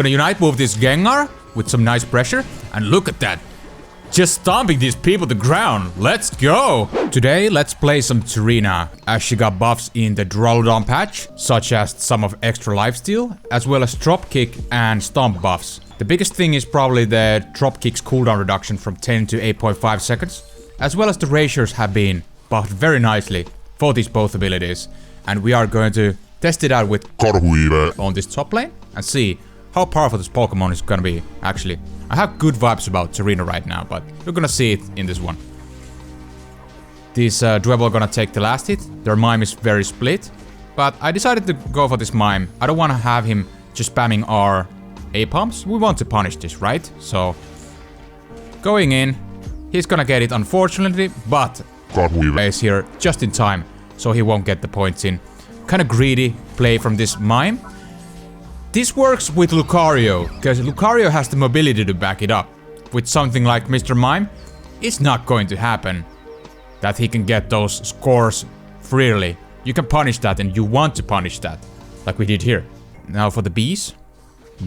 Gonna Unite Move this Gengar with some nice pressure. And look at that. Just stomping these people to the ground. Let's go! Today, let's play some Tsareena, as she got buffs in the Duraludon Patch, such as some of extra lifesteal, as well as Trop Kick and Stomp buffs. The biggest thing is probably the Trop Kick's cooldown reduction from 10 to 8.5 seconds, as well as the ratios have been buffed very nicely for these both abilities. And we are going to test it out with Karhuive on this top lane and see how powerful this Pokemon is gonna be, actually. I have good vibes about Tsareena right now, but you're gonna see it in this one. These Dwebble are gonna take the last hit. Their Mime is very split, but I decided to go for this Mime. I don't wanna have him just spamming our A-pumps. We want to punish this, right? So, going in, he's gonna get it unfortunately, but Karhuive is here just in time, so he won't get the points in. Kinda greedy play from this Mime. This works with Lucario, because Lucario has the mobility to back it up. With something like Mr. Mime, it's not going to happen that he can get those scores freely. You can punish that, and you want to punish that, like we did here. Now for the bees,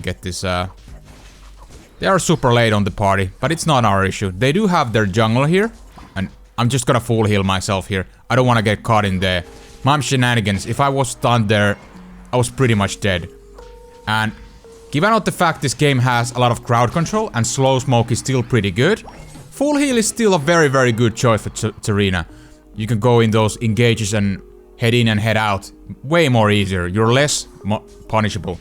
get this, they are super late on the party, but it's not our issue. They do have their jungle here, and I'm just gonna full heal myself here. I don't want to get caught in the Mime shenanigans. If I was stunned there, I was pretty much dead. And given out the fact this game has a lot of crowd control and slow smoke is still pretty good, full heal is still a very, very good choice for Tsareena. You can go in those engages and head in and head out way more easier. You're less punishable.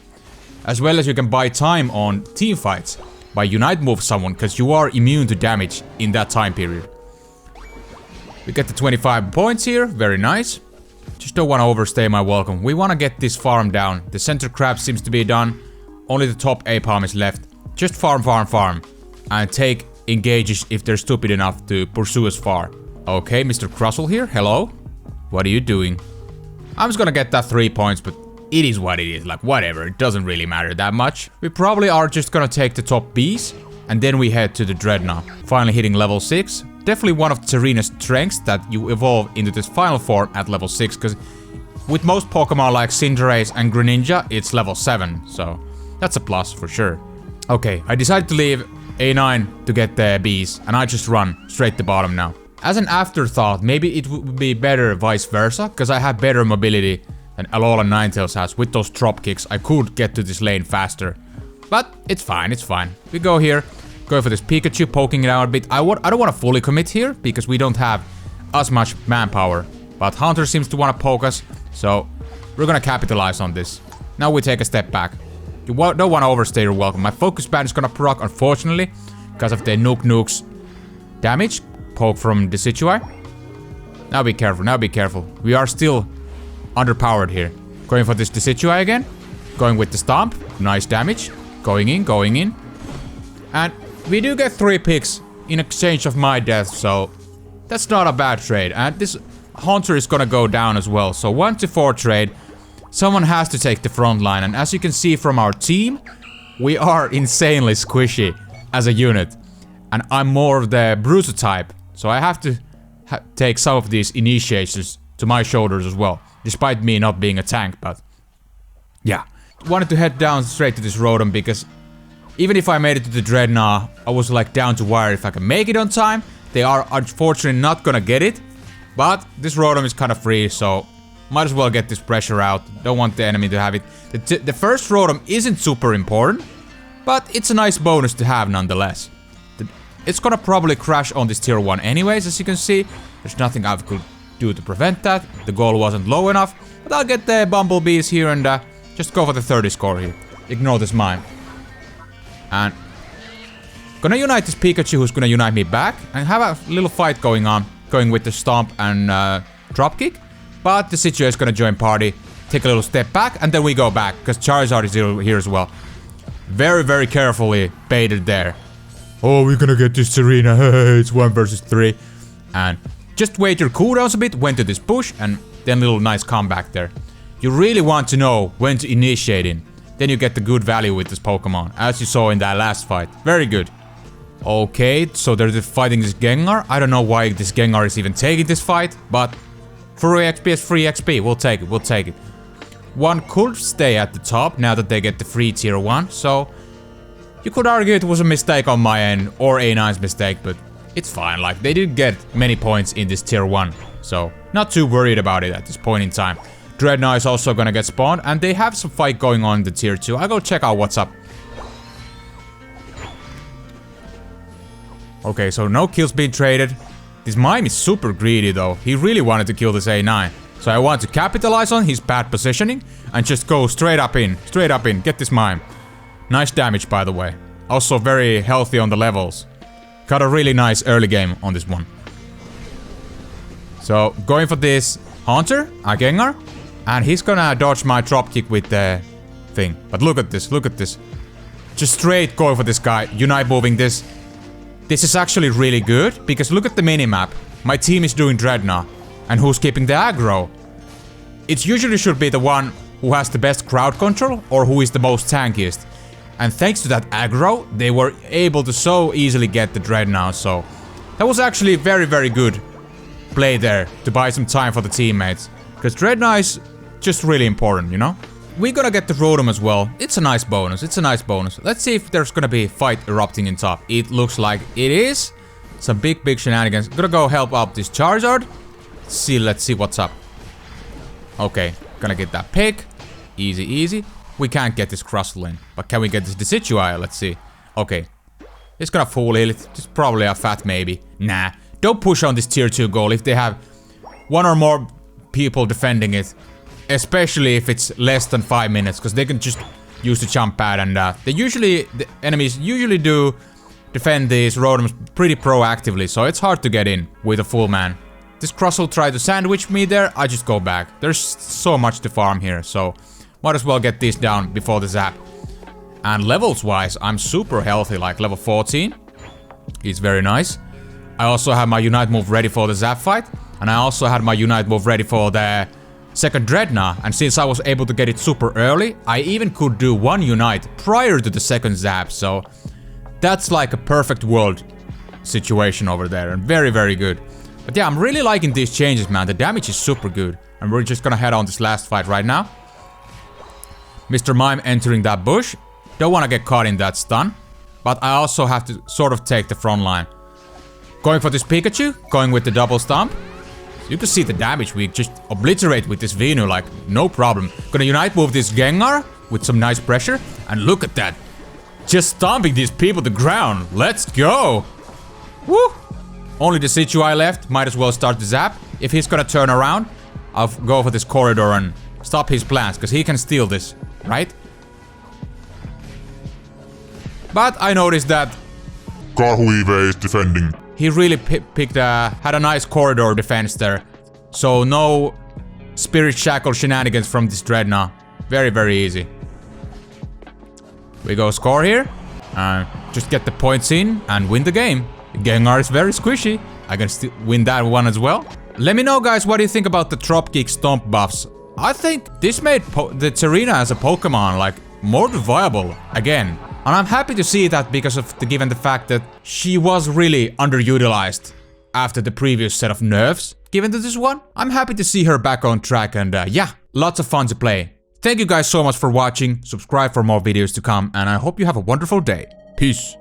As well as you can buy time on team fights by Unite Move someone, because you are immune to damage in that time period. We get the 25 points here, very nice. Just don't want to overstay my welcome. We want to get this farm down. The center crab seems to be done. Only the top A-palm is left. Just farm, farm, farm. And take engages if they're stupid enough to pursue us far. Okay, Mr. Crustle here. Hello. What are you doing? I'm just gonna get that 3 points, but it is what it is. Like, whatever. It doesn't really matter that much. We probably are just gonna take the top Bs. And then we head to the Dreadnought. Finally hitting level 6. Definitely one of Tsareena's strengths that you evolve into this final form at level 6, because with most Pokemon like Cinderace and Greninja, it's level 7, so that's a plus for sure. Okay, I decided to leave A9 to get the bees, and I just run straight to bottom now. As an afterthought, maybe it would be better vice versa, because I have better mobility than Alolan Ninetales has. With those drop kicks, I could get to this lane faster. But it's fine, it's fine. We go here. Go for this Pikachu, poking it out a bit. I don't want to fully commit here, because we don't have as much manpower. But Hunter seems to want to poke us, so we're gonna capitalize on this. Now we take a step back. You don't want to overstay your welcome. My focus band is gonna proc, unfortunately, because of the Nuke's damage. Poke from the Decidueye. Now be careful, now be careful. We are still underpowered here. Going for this Decidueye again. Going with the Stomp. Nice damage. Going in. And we do get 3 picks in exchange of my death, so that's not a bad trade. And this Hunter is gonna go down as well, so 1 to 4 trade. Someone has to take the front line, and as you can see from our team, we are insanely squishy as a unit. And I'm more of the bruiser type, so I have to take some of these initiations to my shoulders as well, despite me not being a tank, but yeah. Wanted to head down straight to this Rotom, because even if I made it to the Dreadnought, I was like down to wire if I can make it on time. They are unfortunately not gonna get it. But this Rotom is kind of free, so might as well get this pressure out. Don't want the enemy to have it. The first Rotom isn't super important, but it's a nice bonus to have nonetheless. It's gonna probably crash on this tier 1 anyways, as you can see. There's nothing I could do to prevent that. The goal wasn't low enough. But I'll get the Bumblebees here and just go for the 30 score here. Ignore this Mime. And gonna unite this Pikachu, who's gonna unite me back, and have a little fight going on, going with the Stomp and Drop Kick. But the Decidueye is gonna join party, take a little step back, and then we go back, because Charizard is here as well. Very, very carefully baited there. Oh, we're gonna get this Tsareena, it's 1 versus 3. And just wait your cooldowns a bit, went to this push, and then a little nice comeback there. You really want to know when to initiate in. Then you get the good value with this Pokemon, as you saw in that last fight. Very good. Okay, so they're just fighting this Gengar. I don't know why this Gengar is even taking this fight, but free XP is free XP. We'll take it, we'll take it. One could stay at the top now that they get the free tier 1, so You could argue it was a mistake on my end, or A9's mistake, but it's fine. Like, they didn't get many points in this tier 1, so not too worried about it at this point in time. Dreadnought is also gonna get spawned, and they have some fight going on in the tier 2. I'll go check out what's up. Okay, so no kills being traded. This Mime is super greedy though. He really wanted to kill this A9. So I want to capitalize on his bad positioning and just go straight up in, get this Mime. Nice damage, by the way. Also very healthy on the levels. Got a really nice early game on this one. So going for this Haunter, a Gengar, and he's gonna dodge my drop kick with the thing. But look at this, look at this. Just straight going for this guy, Unite moving this. This is actually really good, because look at the minimap. My team is doing Dreadnought, and who's keeping the aggro? It usually should be the one who has the best crowd control, or who is the most tankiest. And thanks to that aggro, they were able to so easily get the Dreadnought, so... That was actually very, very good play there, to buy some time for the teammates. Because Dreadnought is just really important, you know? We're gonna get the Rotom as well. It's a nice bonus, it's a nice bonus. Let's see if there's gonna be a fight erupting in top. It looks like it is. Some big shenanigans. Gonna go help out this Charizard. Let's see what's up. Okay, gonna get that pick. Easy, easy. We can't get this Crustle in. But can we get this Decidueye? Let's see. Okay. It's gonna full heal it. It's probably a fat maybe. Nah. Don't push on this tier 2 goal if they have one or more people defending it. Especially if it's less than 5 minutes, because they can just use the jump pad, and the enemies usually do defend these Rotoms pretty proactively, so it's hard to get in with a full man. This Crustle tried to sandwich me there, I just go back. There's so much to farm here, so might as well get these down before the zap. And levels wise, I'm super healthy, like level 14. It's very nice. I also have my Unite move ready for the zap fight, and I also had my Unite move ready for the second Dreadnought, and since I was able to get it super early, I even could do one Unite prior to the second zap, so that's like a perfect world situation over there, and very, very good. But yeah, I'm really liking these changes, man. The damage is super good, and we're just gonna head on this last fight right now. Mr. Mime entering that bush. Don't want to get caught in that stun, but I also have to sort of take the front line. Going for this Pikachu, going with the double stomp. You can see the damage we just obliterate with this Venu, like, no problem. Gonna Unite move this Gengar with some nice pressure. And look at that. Just stomping these people to the ground. Let's go. Woo. Only the Decidueye left. Might as well start the zap. If he's gonna turn around, I'll go for this corridor and stop his plans, because he can steal this, right? But I noticed that Kahuive is defending. he really had a nice corridor defense there. So no Spirit Shackle shenanigans from this Dreadnought. Very, very easy. We go score here. Just get the points in and win the game. Gengar is very squishy. I can still win that one as well. Let me know, guys, what do you think about the Trop Kick Stomp buffs? I think this made the Tsareena as a Pokemon like more viable again. And I'm happy to see that, because of given the fact that she was really underutilized after the previous set of nerfs given to this one. I'm happy to see her back on track, and yeah, lots of fun to play. Thank you guys so much for watching, subscribe for more videos to come, and I hope you have a wonderful day. Peace.